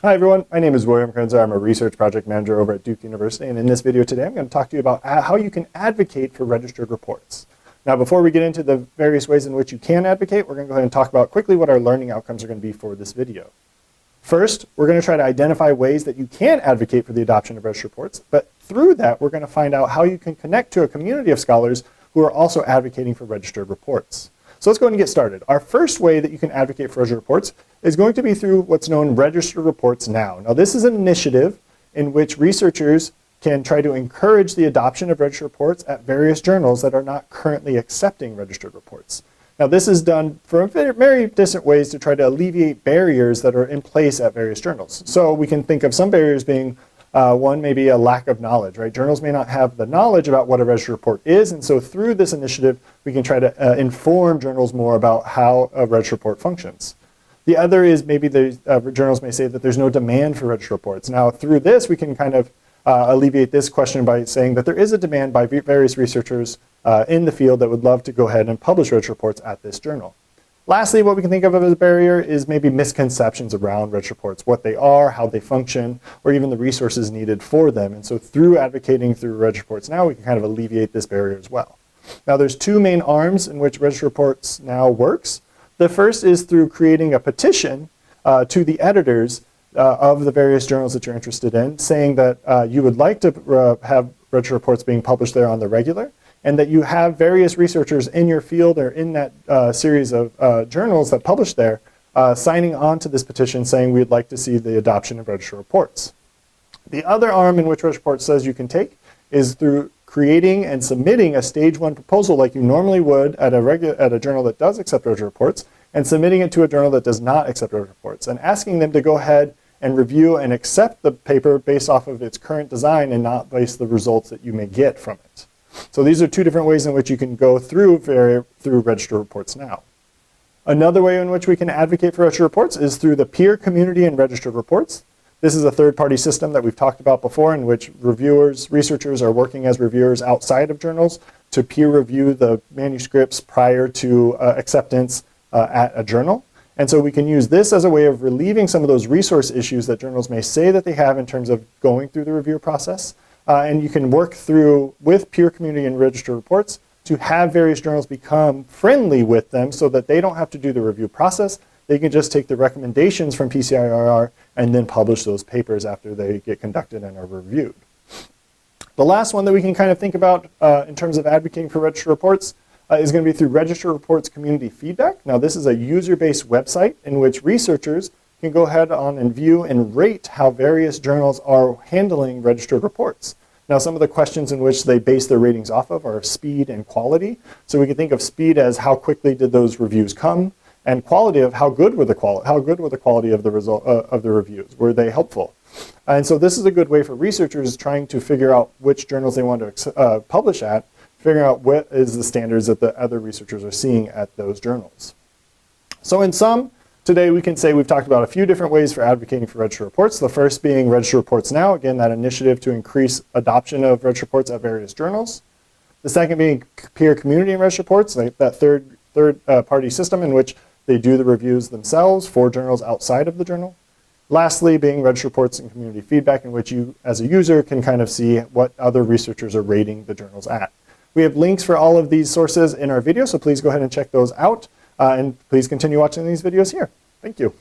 Hi everyone, my name is William Krenzer. I'm a research project manager over at Duke University, and in this video today I'm going to talk to you about how you can advocate for registered reports. Now before we get into the various ways in which you can advocate, we're going to go ahead and talk about quickly what our learning outcomes are going to be for this video. First, we're going to try to identify ways that you can advocate for the adoption of registered reports, but through that we're going to find out how you can connect to a community of scholars who are also advocating for registered reports. So let's go ahead and get started. Our first way that you can advocate for registered reports is going to be through what's known Registered Reports Now. Now this is an initiative in which researchers can try to encourage the adoption of registered reports at various journals that are not currently accepting registered reports. Now this is done for very different ways to try to alleviate barriers that are in place at various journals. So we can think of some barriers being one, maybe a lack of knowledge, right? Journals may not have the knowledge about what a registered report is, and so through this initiative, we can try to inform journals more about how a registered report functions. The other is maybe the journals may say that there's no demand for registered reports. Now through this, we can kind of alleviate this question by saying that there is a demand by various researchers in the field that would love to go ahead and publish registered reports at this journal. Lastly, what we can think of as a barrier is maybe misconceptions around registered reports, what they are, how they function, or even the resources needed for them. And so through advocating through Registered Reports Now, we can kind of alleviate this barrier as well. Now there's two main arms in which Registered Reports Now works. The first is through creating a petition to the editors of the various journals that you're interested in, saying that you would like to have registered reports being published there on the regular, and that you have various researchers in your field or in that series of journals that publish there signing on to this petition saying we'd like to see the adoption of registered reports. The other arm in which Registered Reports says you can take is through creating and submitting a stage 1 proposal like you normally would at a journal that does accept registered reports, and submitting it to a journal that does not accept registered reports, and asking them to go ahead and review and accept the paper based off of its current design and not based the results that you may get from it. So these are two different ways in which you can go through Registered Reports Now. Another way in which we can advocate for registered reports is through the peer community and registered reports. This is a third-party system that we've talked about before in which researchers are working as reviewers outside of journals to peer review the manuscripts prior to acceptance at a journal. And so we can use this as a way of relieving some of those resource issues that journals may say that they have in terms of going through the review process. And you can work through with peer community and registered reports to have various journals become friendly with them so that they don't have to do the review process. They can just take the recommendations from PCIRR and then publish those papers after they get conducted and are reviewed. The last one that we can kind of think about in terms of advocating for registered reports is going to be through Registered Reports Community Feedback. Now this is a user-based website in which researchers can go ahead on and view and rate how various journals are handling registered reports. Now some of the questions in which they base their ratings off of are speed and quality. So we can think of speed as how quickly did those reviews come, and quality of how good were the quality of the result of the reviews. Were they helpful? And so this is a good way for researchers trying to figure out which journals they want to publish at, figuring out what is the standards that the other researchers are seeing at those journals. So in sum, today we can say we've talked about a few different ways for advocating for registered reports. The first being Registered Reports Now, again, that initiative to increase adoption of registered reports at various journals. The second being peer community and registered reports, like that third-party system in which they do the reviews themselves for journals outside of the journal. Lastly, being Registered Reports and community feedback, in which you, as a user, can kind of see what other researchers are rating the journals at. We have links for all of these sources in our video, so please go ahead and check those out. And please continue watching these videos here. Thank you.